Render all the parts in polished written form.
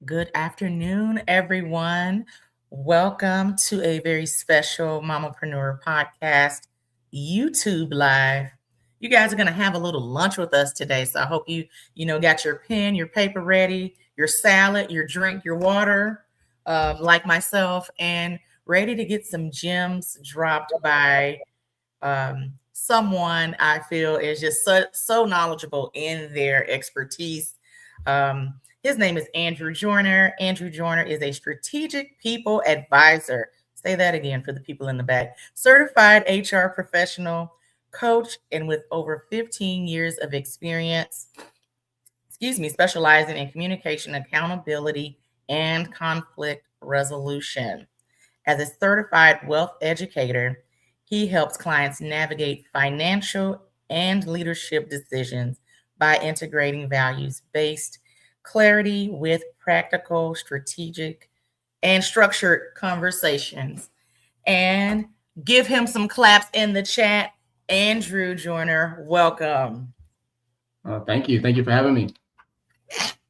Good afternoon, everyone. Welcome to a very special Mamapreneur podcast YouTube live. You guys are going to have a little lunch with us today, so I hope you got your pen, your paper ready, your salad, your drink, your water, like myself, and ready to get some gems dropped by someone I feel is just so knowledgeable in their expertise. His name is Andrew Joyner. Andrew Joyner is a strategic people advisor. Say that again for the people in the back. Certified HR professional, coach, and with over 15 years of experience, specializing in communication, accountability, and conflict resolution. As a certified wealth educator, he helps clients navigate financial and leadership decisions by integrating values based clarity with practical, strategic, and structured conversations. And give him some claps in the chat. Andrew Joyner, welcome. Thank you. Thank you for having me.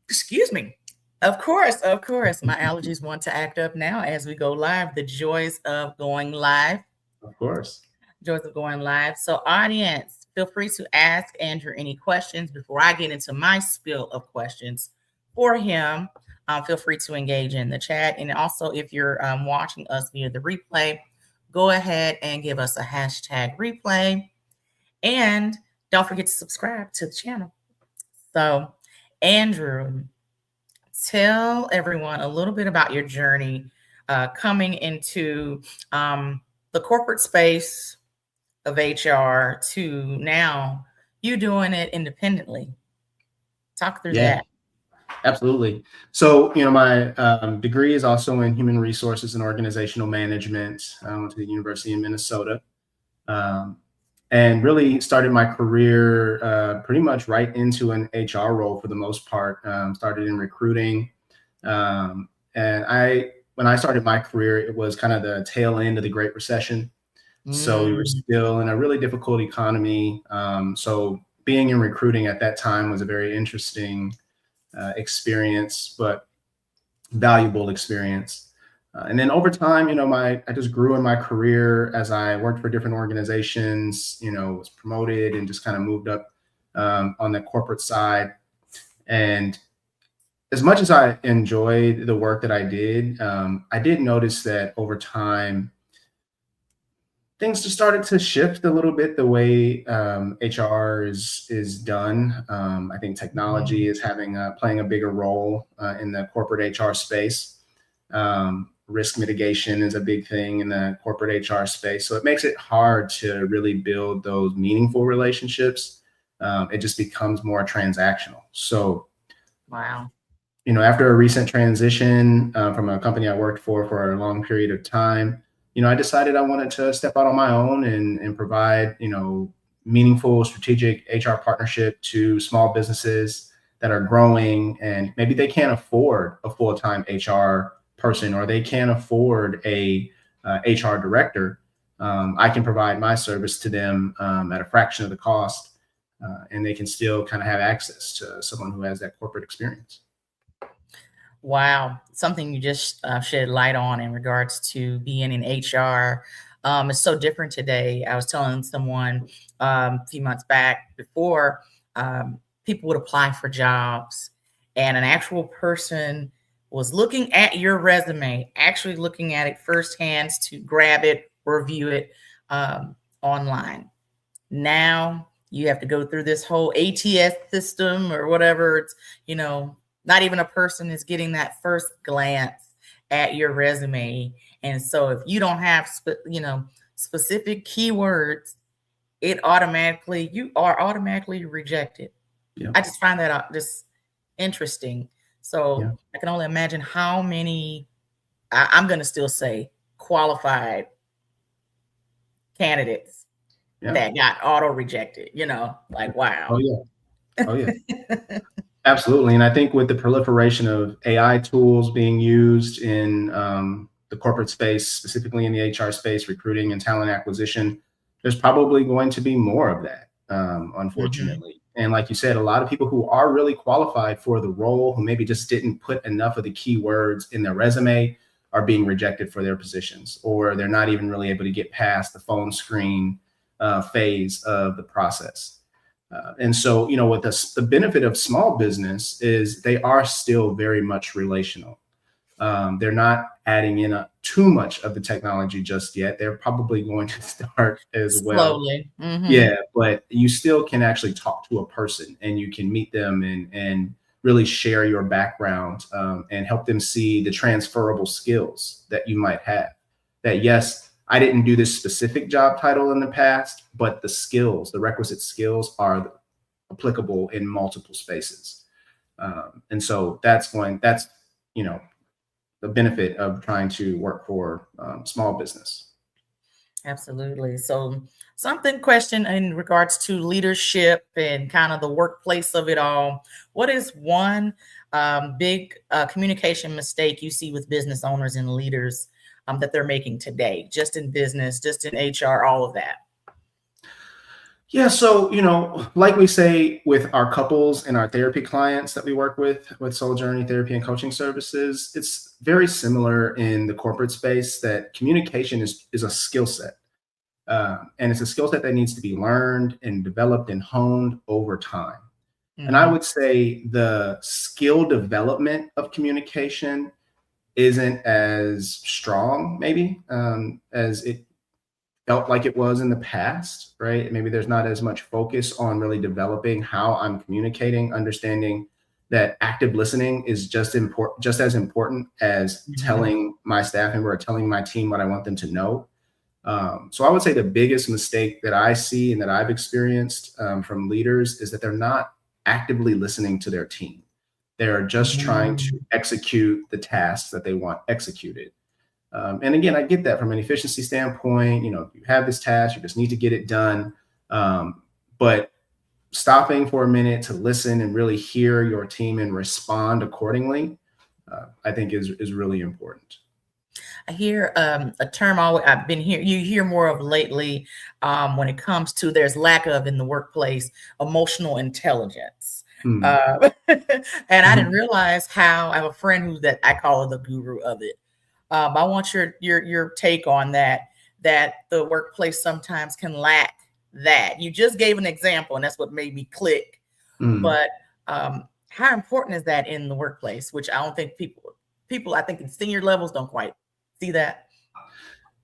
Excuse me. Of course, of course. My allergies want to act up now as we go live. The joys of going live. Of course. Joys of going live. So, audience, feel free to ask Andrew any questions before I get into my spill of questions for him. Feel free to engage in the chat. And also, if you're watching us via the replay, go ahead and give us a hashtag replay. And don't forget to subscribe to the channel. So, Andrew, tell everyone a little bit about your journey coming into the corporate space of HR to now you doing it independently. Talk through that. Absolutely. So, my degree is also in human resources and organizational management. I went to the University of Minnesota and really started my career pretty much right into an HR role for the most part. Started in recruiting. And when I started my career, it was kind of the tail end of the Great Recession. So we were still in a really difficult economy. So being in recruiting at that time was a very interesting experience, but valuable experience. And then over time, I just grew in my career as I worked for different organizations, was promoted and just kind of moved up on the corporate side. And as much as I enjoyed the work that I did notice that over time, things just started to shift a little bit the way HR is done. I think technology is playing a bigger role in the corporate HR space. Risk mitigation is a big thing in the corporate HR space. So it makes it hard to really build those meaningful relationships. It just becomes more transactional. So, wow. After a recent transition from a company I worked for a long period of time, I decided I wanted to step out on my own and provide, meaningful strategic HR partnership to small businesses that are growing and maybe they can't afford a full-time HR person or they can't afford a HR director. I can provide my service to them at a fraction of the cost, and they can still kind of have access to someone who has that corporate experience. Wow, something you just shed light on in regards to being in HR. It's so different today. I was telling someone a few months back before people would apply for jobs, and an actual person was looking at your resume, actually looking at it firsthand to grab it, review it online. Now you have to go through this whole ATS system or whatever. It's, not even a person is getting that first glance at your resume. And so if you don't have, specific keywords, you are automatically rejected. Yeah. I just find that just interesting. So I can only imagine how many, I'm going to still say qualified candidates that got auto rejected, like, wow. Oh yeah. Absolutely. And I think with the proliferation of AI tools being used in the corporate space, specifically in the HR space, recruiting and talent acquisition, there's probably going to be more of that, unfortunately. And like you said, a lot of people who are really qualified for the role, who maybe just didn't put enough of the keywords in their resume, are being rejected for their positions, or they're not even really able to get past the phone screen phase of the process. And so, what the benefit of small business is they are still very much relational. They're not adding in too much of the technology just yet. They're probably going to start as well. Slowly. Yeah, but you still can actually talk to a person, and you can meet them and really share your background, and help them see the transferable skills that you might have. That, yes, I didn't do this specific job title in the past, but the skills, the requisite skills, are applicable in multiple spaces. And so that's the benefit of trying to work for small business. Absolutely. So, question in regards to leadership and kind of the workplace of it all. What is one big communication mistake you see with business owners and leaders that they're making today, just in business, just in HR, all of that? Yeah, so, like we say with our couples and our therapy clients that we work with Soul Journey Therapy and Coaching Services, it's very similar in the corporate space, that communication is a skill set. And it's a skill set that needs to be learned and developed and honed over time. And I would say the skill development of communication isn't as strong, maybe, as it felt like it was in the past, right? Maybe there's not as much focus on really developing how I'm communicating, understanding that active listening is just as important as telling my staff member or telling my team what I want them to know. So I would say the biggest mistake that I see and that I've experienced from leaders is that they're not actively listening to their team. They're just trying to execute the tasks that they want executed. And again, I get that from an efficiency standpoint. You have this task, you just need to get it done. But stopping for a minute to listen and really hear your team and respond accordingly, I think is really important. I hear a term you hear more of lately when it comes to there's lack of in the workplace, emotional intelligence. And I didn't realize how I have a friend that I call her the guru of it. I want your take on that the workplace sometimes can lack that. You just gave an example, and that's what made me click. But how important is that in the workplace? Which I don't think people I think in senior levels don't quite see that.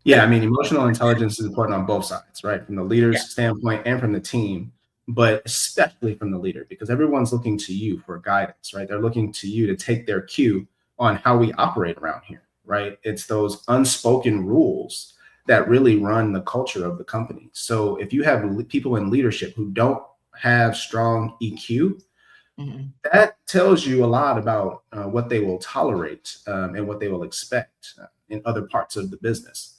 Yeah, I mean, emotional intelligence is important on both sides, right? From the leader's standpoint and from the team, but especially from the leader, because everyone's looking to you for guidance, right? They're looking to you to take their cue on how we operate around here, right? It's those unspoken rules that really run the culture of the company. So if you have people in leadership who don't have strong EQ, that tells you a lot about what they will tolerate and what they will expect in other parts of the business.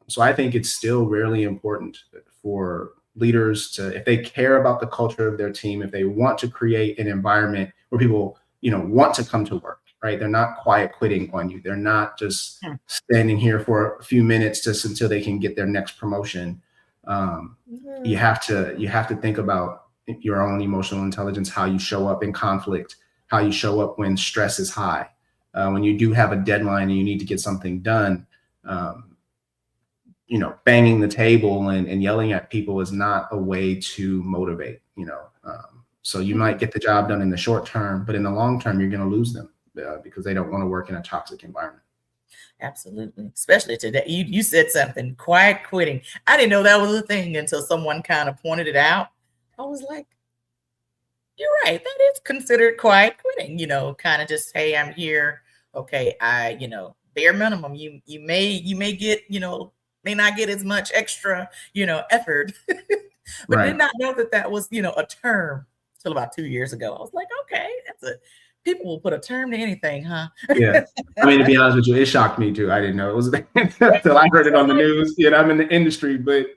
So I think it's still really important for leaders to, if they care about the culture of their team, if they want to create an environment where people, want to come to work, right? They're not quiet quitting on you. They're not just standing here for a few minutes just until they can get their next promotion. You have to think about your own emotional intelligence, how you show up in conflict, how you show up when stress is high, when you do have a deadline and you need to get something done. Banging the table and yelling at people is not a way to motivate, so you might get the job done in the short term, but in the long term, you're going to lose them because they don't want to work in a toxic environment. Absolutely. Especially today. You said something, quiet quitting. I didn't know that was a thing until someone kind of pointed it out. I was like, you're right. That is considered quiet quitting, kind of just, hey, I'm here. Okay. Bare minimum. You may get, may not get as much extra, effort, but did not know that was, a term till about 2 years ago. I was like, okay, people will put a term to anything, huh? Yeah. I mean, to be honest with you, it shocked me too. I didn't know it was until I heard it on the news. I'm in the industry, but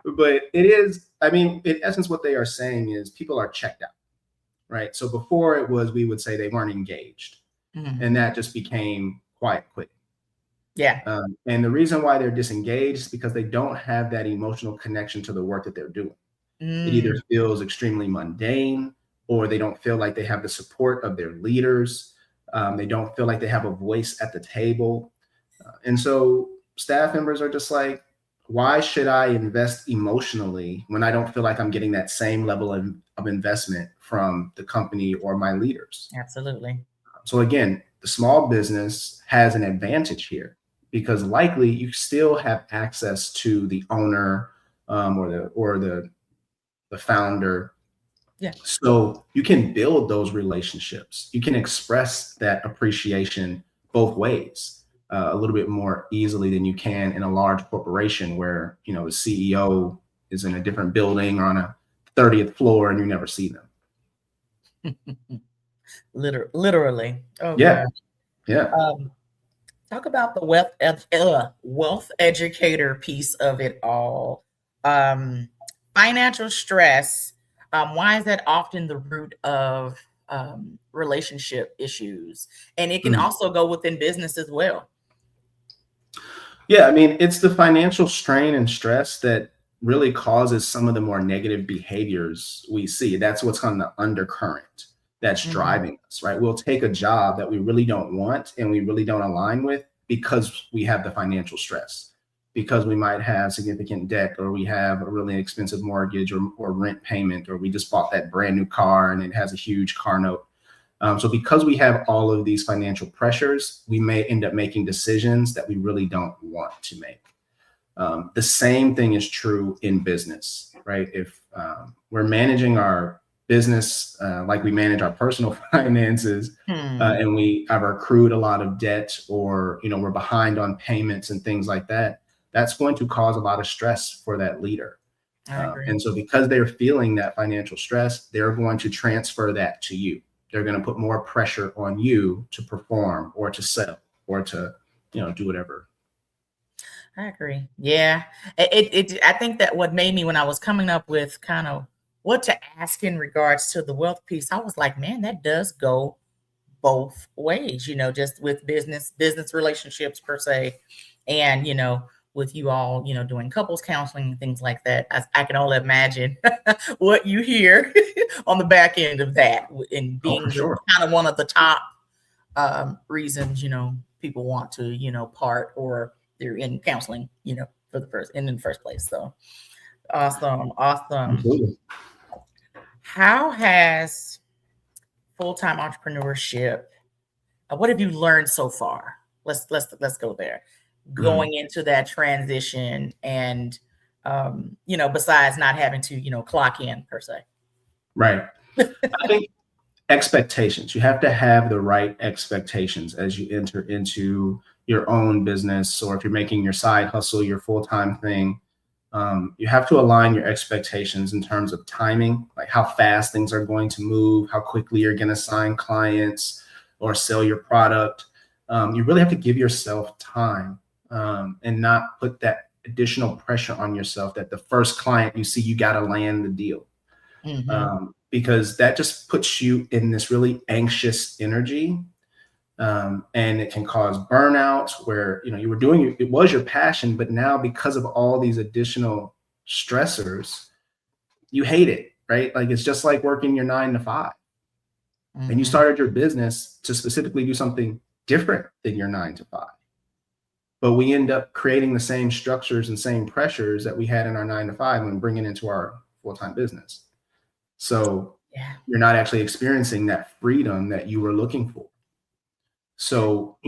it is, I mean, in essence, what they are saying is people are checked out, right? So before it was, we would say they weren't engaged, and that just became quiet quitting. Yeah. And the reason why they're disengaged is because they don't have that emotional connection to the work that they're doing. It either Mm, feels extremely mundane, or they don't feel like they have the support of their leaders. They don't feel like they have a voice at the table. And so staff members are just like, why should I invest emotionally when I don't feel like I'm getting that same level of investment from the company or my leaders? absolutely. So again, the small business has an advantage here because likely you still have access to the owner, or the founder. Yeah, So you can build those relationships. You can express that appreciation both ways, a little bit more easily than you can in a large corporation where, the CEO is in a different building or on a 30th floor and you never see them. literally. Oh Yeah. God. Yeah. Um, Talk about the wealth educator piece of it all. Um, Financial stress. Why is that often the root of relationship issues? And it can Mhm. also go within business as well. Yeah, I mean, it's the financial strain and stress that really causes some of the more negative behaviors we see. That's what's on the undercurrent that's Mhm. driving us, right? We'll take a job that we really don't want and we really don't align with because we have the financial stress, because we might have significant debt, or we have a really expensive mortgage or rent payment, or we just bought that brand new car and it has a huge car note. So because we have all of these financial pressures, we may end up making decisions that we really don't want to make. The same thing is true in business, right? If we're managing our business like we manage our personal finances, Hmm. and we have accrued a lot of debt, or we're behind on payments and things like that, that's going to cause a lot of stress for that leader. I agree. And so because they're feeling that financial stress, they're going to transfer that to you. They're going to put more pressure on you to perform or to sell or to, do whatever. I agree. Yeah. I think that what made me when I was coming up with kind of what to ask in regards to the wealth piece, I was like, man, that does go both ways, just with business relationships per se. And, with you all, doing couples counseling and things like that. I can only imagine what you hear on the back end of that, and Oh, for being the sure. kind of one of the top reasons, people want to, part, or they're in counseling, in the first place. So awesome. Awesome. Absolutely. How has full-time entrepreneurship, what have you learned so far? Let's go there. Mhm. Going into that transition, and besides not having to, clock in per se. Right. I think expectations. You have to have the right expectations as you enter into your own business, or if you're making your side hustle your full-time thing. You have to align your expectations in terms of timing, like how fast things are going to move, how quickly you're going to sign clients or sell your product. You really have to give yourself time, and not put that additional pressure on yourself that the first client you see, you got to land the deal, Hmm. because that just puts you in this really anxious energy. And it can cause burnout where you were doing it was your passion, but now because of all these additional stressors, you hate it, right? Like it's just like working your 9 to 5, and you Hmm. started your business to specifically do something different than your 9 to 5. But we end up creating the same structures and same pressures that we had in our 9 to 5 when bringing into our full-time business. So Yeah. you're not actually experiencing that freedom that you were looking for. So,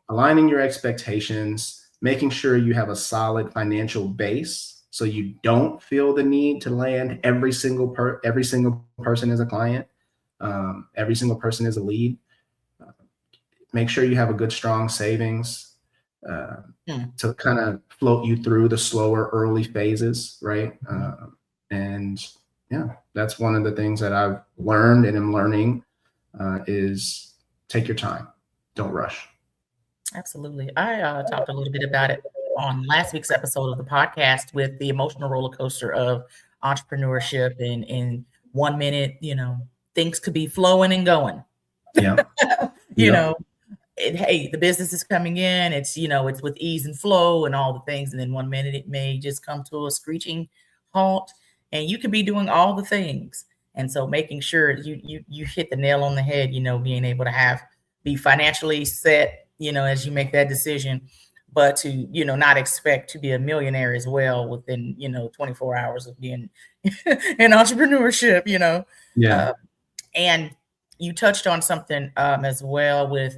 aligning your expectations, making sure you have a solid financial base so you don't feel the need to land every single person as a client, every single person is a lead. Uh, Make sure you have a good, strong savings, uh, Hmm. to kind of float you through the slower early phases, right? And yeah, that's one of the things that I've learned and am learning, is take your time, don't rush. Absolutely. I talked a little bit about it on last week's episode of the podcast, with the emotional roller coaster of entrepreneurship. And in 1 minute, things could be flowing and going. Yeah. you Yep. know, hey, the business is coming in. It's, it's with ease and flow and all the things. And then 1 minute it may just come to a screeching halt. and you could be doing all the things. And so making sure you hit the nail on the head, being able to be financially set, as you make that decision, but to, not expect to be a millionaire as well within, 24 hours of being in entrepreneurship, Yeah. uh, and you touched on something as well with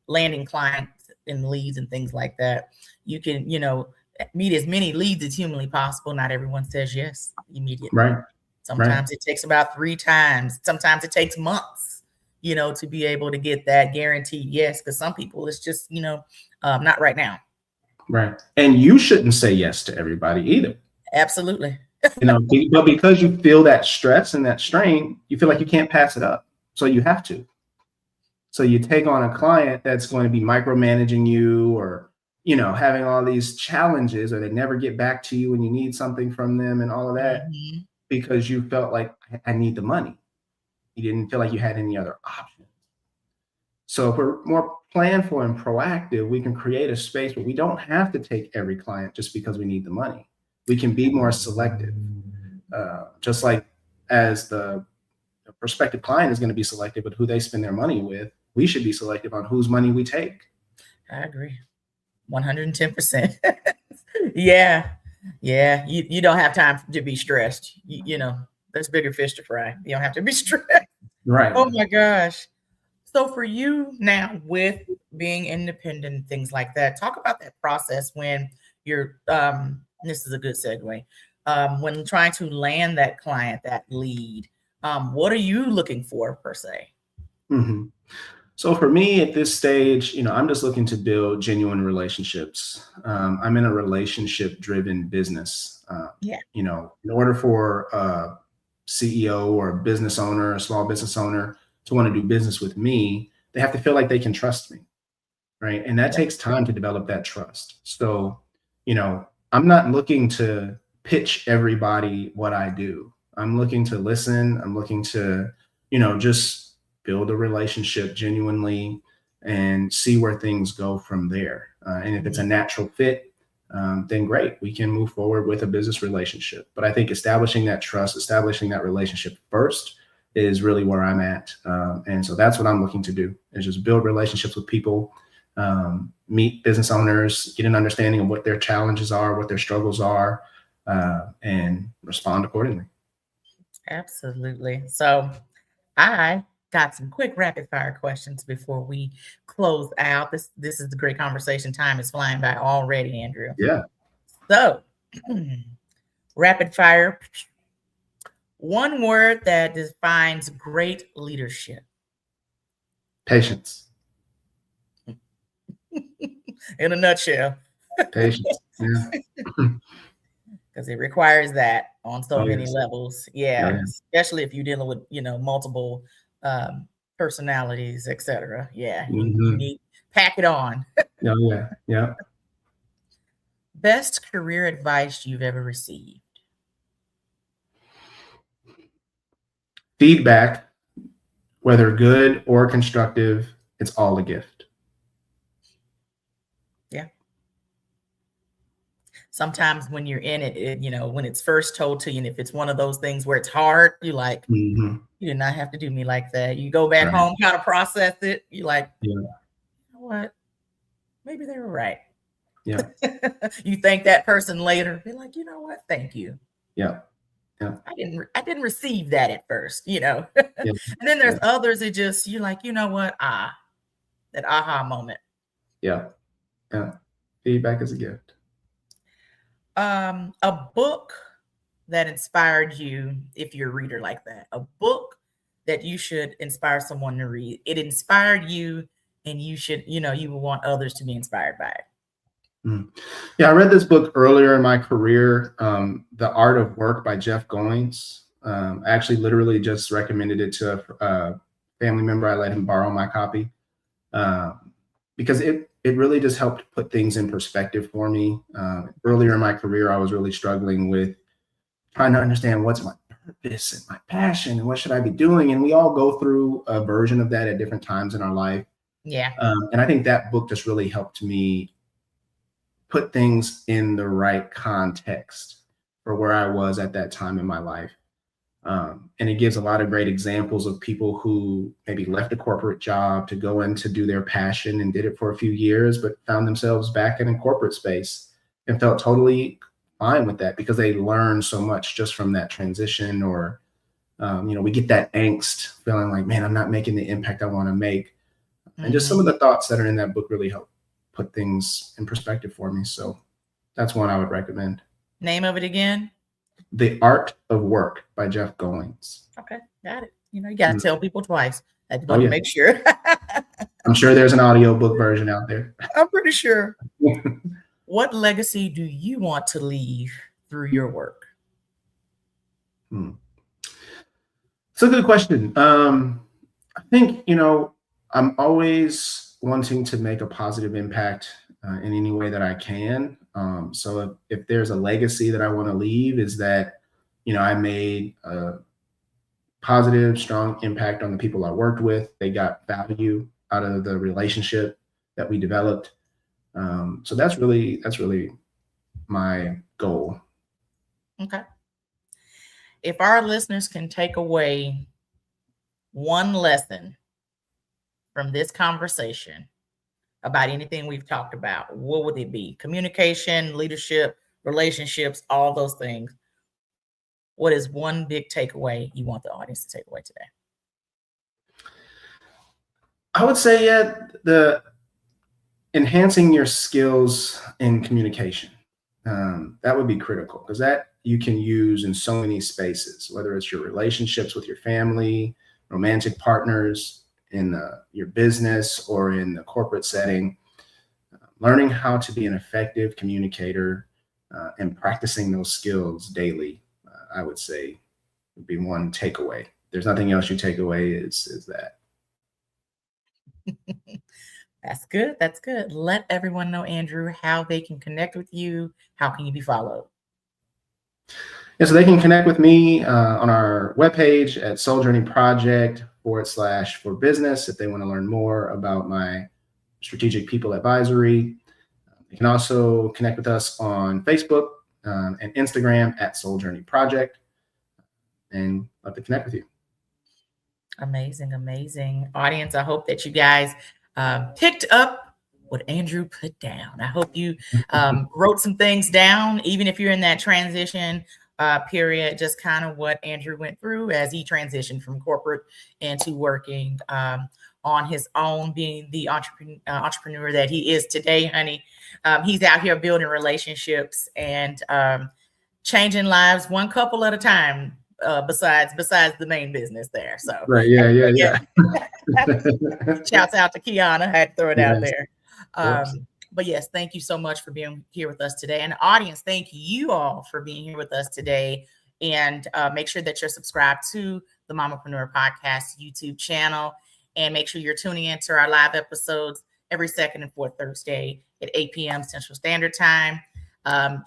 landing clients and leads and things like that. You can, meet as many leads as humanly possible. Not everyone says yes immediately. Right. Sometimes it takes about 3 times. Sometimes it takes months, to be able to get that guaranteed yes. Because some people, it's just, not right now. Right. And you shouldn't say yes to everybody either. Absolutely. But because you feel that stress and that strain, you feel like you can't pass it up. So you have to. So you take on a client that's going to be micromanaging you, or, having all these challenges, or they never get back to you when you need something from them and all of that, because you felt like, I need the money. You didn't feel like you had any other option. So if we're more planful and proactive, we can create a space where we don't have to take every client just because we need the money. We can be more selective, just like as the prospective client is going to be selective with who they spend their money with. We should be selective on whose money we take. I agree. 110%. Yeah. You don't have time to be stressed. There's bigger fish to fry. You don't have to be stressed. Right. Oh my gosh. So for you now, with being independent and things like that, talk about that process when you're, this is a good segue, when trying to land that client, that lead. What are you looking for per se? So for me at this stage, I'm just looking to build genuine relationships. I'm in a relationship-driven business. In order for a CEO or a business owner, a small business owner, to want to do business with me, they have to feel like they can trust me, right? And that takes time to develop that trust. So, I'm not looking to pitch everybody what I do. I'm looking to listen. I'm looking to, just build a relationship genuinely and see where things go from there. And if it's a natural fit, then great, we can move forward with a business relationship. But I think establishing that trust, establishing that relationship first is really where I'm at. And so that's what I'm looking to do, is just build relationships with people, meet business owners, get an understanding of what their challenges are, what their struggles are, and respond accordingly. Absolutely. So I got some quick rapid fire questions before we close out. This is the great conversation. Time is flying by already, Andrew. Yeah. So rapid fire. One word that defines great leadership. Patience. In a nutshell. Patience. Yeah. Because it requires that on so many levels. Yeah. Yeah. Especially if you're dealing with, multiple personalities, etc. Yeah. You need pack it on. Yeah. Best career advice you've ever received. Feedback, whether good or constructive, it's all a gift. Yeah. Sometimes when you're in it, when it's first told to you, and if it's one of those things where it's hard, you're like, you did not have to do me like that. You go back home, kind of process it. You're like, you know what? Maybe they were right. Yeah. You thank that person later. Be like, you know what? Thank you. Yeah. I didn't receive that at first, And then there's others that just, you're like, you know what? That aha moment. Yeah. Feedback is a gift. A book that inspired you, if you're a reader like that, a book that you should inspire someone to read. It inspired you, and you should, you would want others to be inspired by it. Yeah, I read this book earlier in my career, The Art of Work by Jeff Goins. I actually literally just recommended it to a family member. I let him borrow my copy because it really just helped put things in perspective for me. Earlier in my career, I was really struggling with trying to understand what's my purpose and my passion and what should I be doing. And we all go through a version of that at different times in our life. Yeah. And I think that book just really helped me put things in the right context for where I was at that time in my life. And it gives a lot of great examples of people who maybe left a corporate job to go in to do their passion and did it for a few years, but found themselves back in a corporate space and felt totally fine with that because they learned so much just from that transition. Or, we get that angst feeling like, man, I'm not making the impact I want to make. And just some of the thoughts that are in that book really help put things in perspective for me. So that's one I would recommend. Name of it again? The Art of Work by Jeff Goins. Okay, got it. You got to tell people twice. I Oh, yeah. Make sure. I'm sure there's an audiobook version out there. I'm pretty sure. What legacy do you want to leave through your work? It's a good question. I think, I'm always wanting to make a positive impact in any way that I can. So if there's a legacy that I want to leave, is that, I made a positive, strong impact on the people I worked with. They got value out of the relationship that we developed. So that's really my goal. Okay. If our listeners can take away one lesson from this conversation about anything we've talked about, what would it be? Communication, leadership, relationships, all those things. What is one big takeaway you want the audience to take away today? I would say, the enhancing your skills in communication. That would be critical because that you can use in so many spaces, whether it's your relationships with your family, romantic partners, in your business, or in the corporate setting. Learning how to be an effective communicator and practicing those skills daily, I would say, would be one takeaway. There's nothing else you take away is that. That's good. That's good. Let everyone know, Andrew, how they can connect with you. How can you be followed? Yeah, so they can connect with me on our webpage at Soul Journey Project /for business if they want to learn more about my strategic people advisory. You can also connect with us on Facebook and Instagram at Soul Journey Project, and love to connect with you. Amazing, amazing. Audience, I hope that you guys picked up what Andrew put down. I hope you wrote some things down, even if you're in that transition period, just kind of what Andrew went through as he transitioned from corporate into working on his own, being the entrepreneur that he is today, honey. He's out here building relationships and changing lives one couple at a time. Besides the main business there. So right, yeah. Shouts out to Kiana. I had to throw it out there. But yes, thank you so much for being here with us today. And audience, thank you all for being here with us today. And make sure that you're subscribed to the Mamapreneur Podcast YouTube channel. And make sure you're tuning into our live episodes every second and fourth Thursday at 8 p.m. Central Standard Time.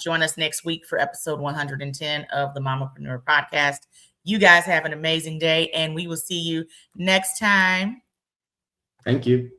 Join us next week for episode 110 of the Mamapreneur Podcast. You guys have an amazing day, and we will see you next time. Thank you.